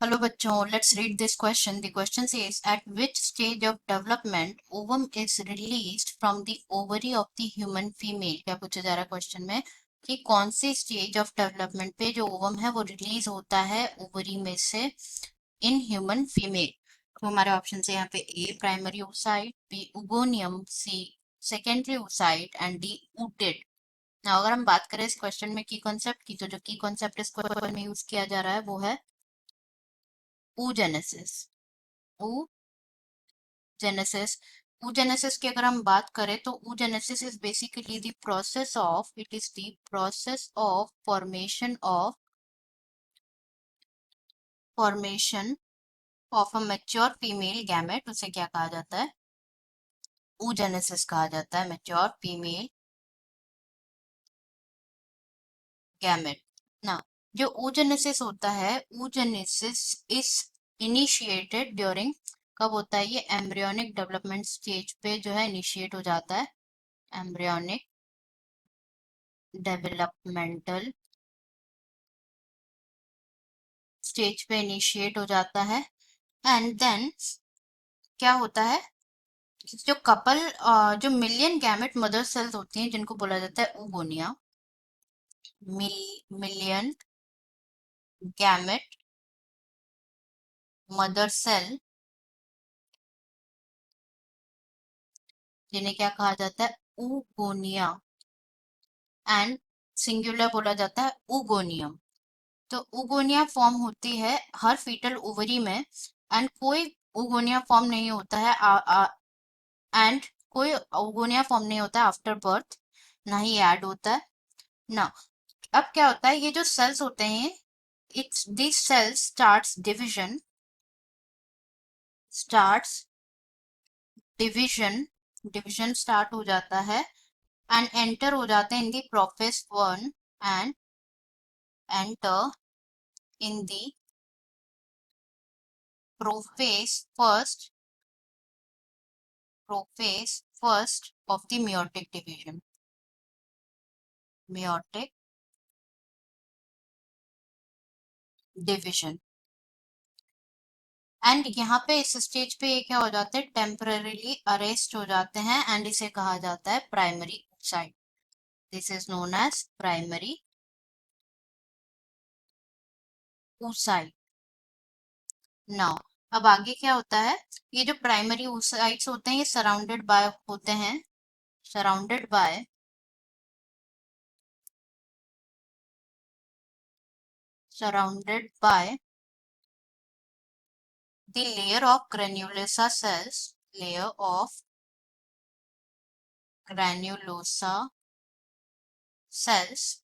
Hello बच्चों, let's read this question. The question says, at which stage of development ovum is released from the ovary of the human female? क्या पूछा जा रहा है question में कि कौन सी स्टेज ऑफ डेवलपमेंट पे जो ओवम है वो रिलीज होता है ओवरी में से इन ह्यूमन फीमेल। तो हमारे ऑप्शन है यहाँ पे A primary oocyte, B oogonium, C secondary oocyte and D ooted। ना अगर हम बात करें इस क्वेश्चन में की कॉन्सेप्ट की, तो जो की कॉन्सेप्ट इस क्वेश्चन में यूज किया जा रहा है वो है oogenesis। oogenesis oogenesis की अगर हम बात करें तो oogenesis is basically the process of formation of a mature female gamete. उसे क्या कहा जाता है? oogenesis कहा जाता है, मैच्योर फीमेल गैमेट ना। जो oogenesis होता है, oogenesis इज इनिशिएटेड ड्यूरिंग, कब होता है ये? एम्ब्रियोनिक डेवलपमेंट स्टेज पे जो है इनिशिएट हो जाता है। एम्ब्रियोनिक डेवलपमेंटल स्टेज पे इनिशिएट हो जाता है। एंड देन क्या होता है, जो कपल जो मिलियन गैमेट मदर सेल्स होती हैं जिनको बोला जाता है oogonia, million gamete mother cell, जिन्हें क्या कहा जाता है? oogonia। एंड सिंगुलर बोला जाता है oogoनियम। तो oogonia फॉर्म होती है हर फीटल ओवरी में, एंड कोई oogonia फॉर्म नहीं होता है एंड कोई oogonia फॉर्म नहीं होता है आफ्टर बर्थ, ना ही ऐड होता है ना। अब क्या होता है, ये जो सेल्स होते हैं, it's this cells starts division division start हो जाता है एंड एंटर हो जाते हैं in the prophase one and enter in the prophase first of the meiotic division, meiotic division. And यहाँ पे इस स्टेज पे ये क्या हो जाते हैं? टेम्पररीली अरेस्ट हो जाते हैं एंड इसे कहा जाता है primary oocyte। This is known as primary oocyte। Now अब आगे क्या होता है, ये जो प्राइमरी oocytes होते हैं ये सराउंडेड बाय होते हैं, surrounded bye surrounded by the layer of granulosa cells, layer of granulosa cells,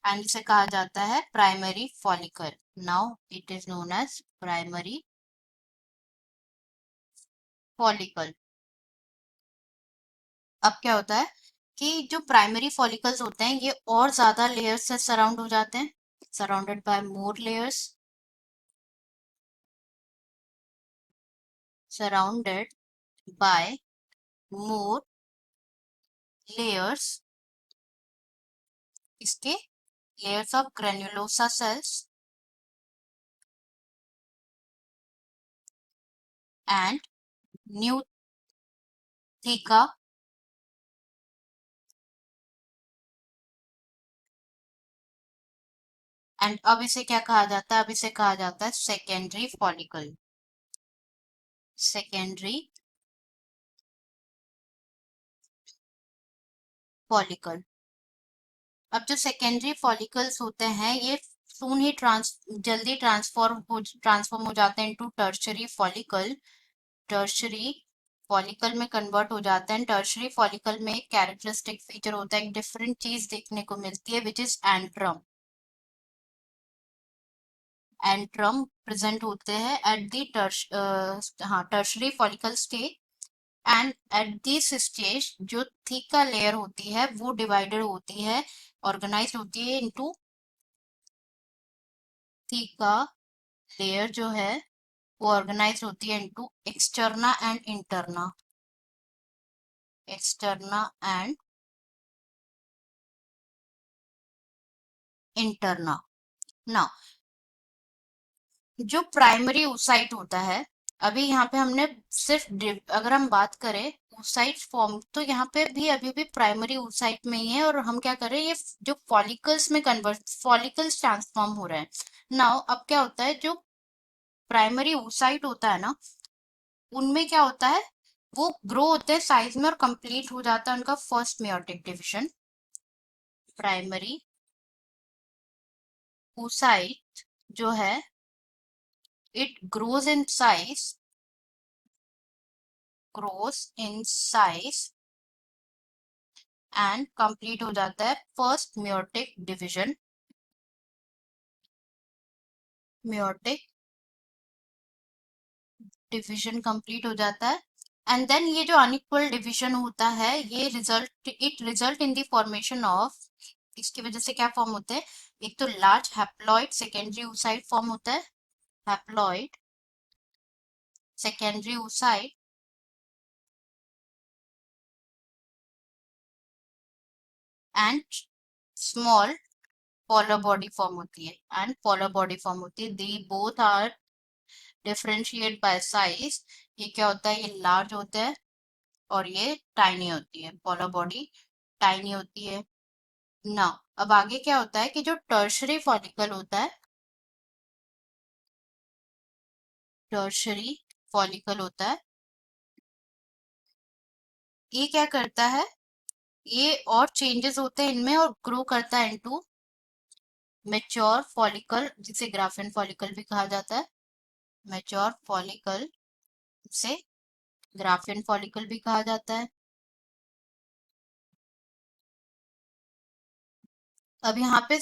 and इसे कहा जाता है primary follicle. Now it is known as primary follicle. अब क्या होता है कि जो प्राइमरी फॉलिकल्स होते हैं ये और ज्यादा लेयर्स से सराउंड हो जाते हैं, surrounded by more layers, surrounded by more layers, इसके layers of granulosa cells and new theca. And अब इसे क्या कहा जाता है? अब इसे कहा जाता है सेकेंडरी फॉलिकल, सेकेंडरी फॉलिकल। अब जो सेकेंडरी फॉलिकल्स होते हैं ये सून ही जल्दी ट्रांसफॉर्म हो जाते हैं into tertiary follicle, tertiary follicle में कन्वर्ट हो जाते हैं। टर्शरी फॉलिकल में एक कैरेक्टरिस्टिक फीचर होता है, एक डिफरेंट चीज देखने को मिलती है which is antrum. Antrum present होते हैं at the tertiary follicle stage, and at this stage जो थीका लेयर होती है वो डिवाइडेड होती है, ऑर्गेनाइज होती है इनटू, थीका लेयर जो है वो ऑर्गेनाइज होती है into externa and interna, externa and interna. Now जो प्राइमरी oocyte होता है, अभी यहाँ पे हमने सिर्फ अगर हम बात करें oocyte फॉर्म, तो यहाँ पे भी अभी भी प्राइमरी oocyte में ही है, और हम क्या कर रहे हैं, ये जो फॉलिकल्स में कन्वर्ट, फॉलिकल्स ट्रांसफॉर्म हो रहे हैं। नाउ अब क्या होता है, जो प्राइमरी oocyte होता है ना, उनमें क्या होता है, वो ग्रो होते हैं साइज में और कंप्लीट हो जाता है उनका first meiotic division. Primary oocyte जो है, it grows in size and complete हो जाता है फर्स्ट मेयोटिक डिवीजन कंप्लीट हो जाता है। एंड देन ये जो अनइक्वल डिवीजन होता है, ये result in the formation of, इसकी वजह से क्या फॉर्म होते हैं, एक तो large haploid secondary oocyte form होता है, haploid secondary oocyte, and small polar body form होती है, the both are differentiate by size. ये क्या होता है, ये लार्ज होता है और ये टाइनी होती है, पोलर बॉडी टाइनी होती है ना। अब आगे क्या होता है कि जो टर्शरी फॉलिकल होता है, टर्शरी फॉलिकल होता है, ये क्या करता है, ये और चेंजेस होते हैं इनमें और ग्रो करता है इनटू मेच्योर फॉलिकल, जिसे ग्राफिन फॉलिकल भी कहा जाता है। मेच्योर फॉलिकल से ग्राफिन फॉलिकल भी कहा जाता है। अब यहाँ पे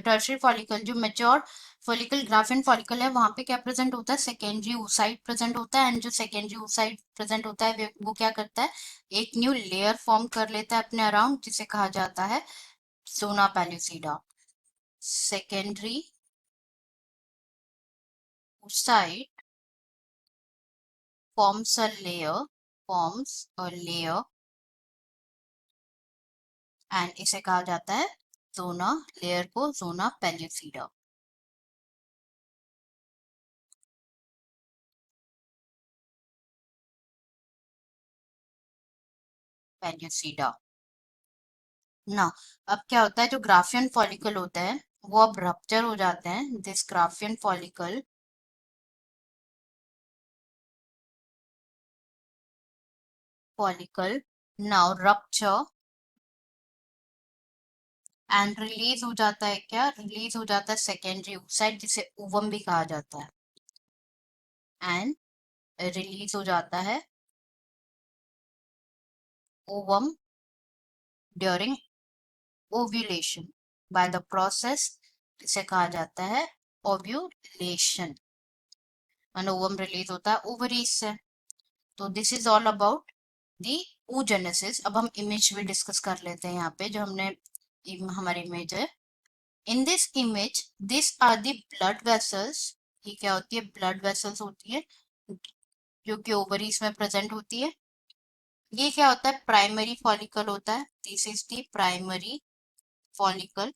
टर्शियरी फॉलिकल, जो मेच्योर फॉलिकल ग्राफिन फॉलिकल है, वहां पे क्या प्रेजेंट होता है, सेकेंडरी oocyte प्रेजेंट होता है। एंड जो सेकेंडरी oocyte प्रेजेंट होता है, वो क्या करता है, एक न्यू लेयर फॉर्म कर लेता है अपने अराउंड, जिसे कहा जाता है zona pellucida. Secondary oocyte forms a layer forms a layer and इसे कहा जाता है जोना, लेयर को जोना पेल्यूसिडा। पेल्यूसिडा ना। अब क्या होता है, जो ग्राफियन फॉलिकल होता है, वो अब रप्चर हो जाते हैं। This Graafian follicle now rupture and release हो जाता है, क्या रिलीज हो जाता है सेकेंडरी oocyte, जिसे ओवम भी कहा जाता है। एंड रिलीज हो जाता है ovum during ovulation by the process, जिसे कहा जाता है ओव्यूलेशन। एंड ओवम रिलीज होता है ओवरीज से। तो this is all about the oogenesis। अब हम इमेज भी डिस्कस कर लेते हैं यहाँ पे, जो हमने हमारी इमेज है। In this image this are the blood vessels, ये क्या होती है, ब्लड वेसल्स होती है, जो कि ओवरीज में प्रेजेंट होती है। ये क्या होता है, प्राइमरी फॉलिकल होता है, this is the primary follicle.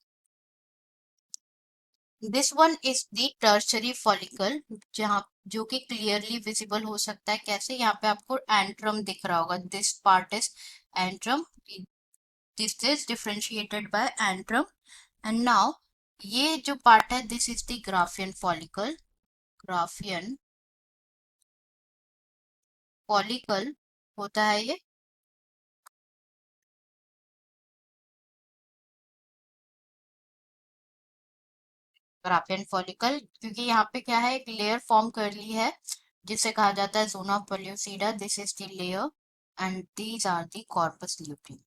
This one is the tertiary follicle, जहाँ जो कि क्लियरली विजिबल हो सकता है, कैसे, यहाँ पे आपको एंट्रम दिख रहा होगा, this part is antrum, this is differentiated by antrum. And now ये जो पार्ट है, this is the Graafian follicle, Graafian follicle होता है ये। ग्राफियन फॉलिकल, क्योंकि यहाँ पे क्या है, एक लेयर फॉर्म कर ली है, जिसे कहा जाता है zona pellucida, this is the layer and these are the corpus luteum.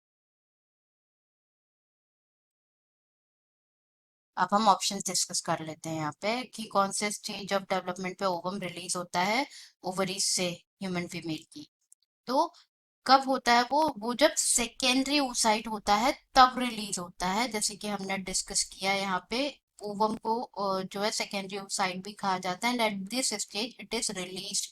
अब हम ऑप्शंस डिस्कस कर लेते हैं यहाँ पे, कि कौन से स्टेज ऑफ डेवलपमेंट पे ओवम रिलीज होता है ओवरीज से ह्यूमन फीमेल की। तो कब होता है वो जब सेकेंडरी oocyte होता है तब रिलीज होता है, जैसे कि हमने डिस्कस किया यहाँ पे। ओवम को जो है सेकेंडरी oocyte भी कहा जाता है, and at this stage it is released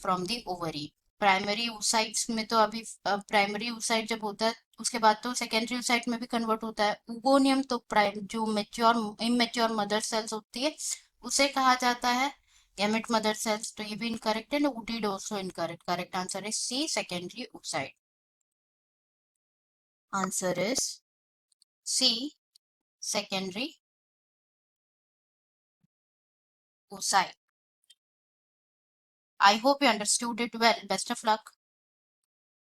from the ovary. Primary oocytes में तो अभी प्राइमरी oocyte जब होता है, उसके बाद तो सेकेंडरी oocyte में भी कन्वर्ट होता है। ओवोनियम तो प्राइम जो मेच्योर इमेच्योर मदर सेल्स होती है, उसे कहा जाता है gamete mother cells to be incorrect and oocyte also incorrect. Correct answer is C, secondary oocyte. Answer is C, secondary oocyte. I hope you understood it well. Best of luck.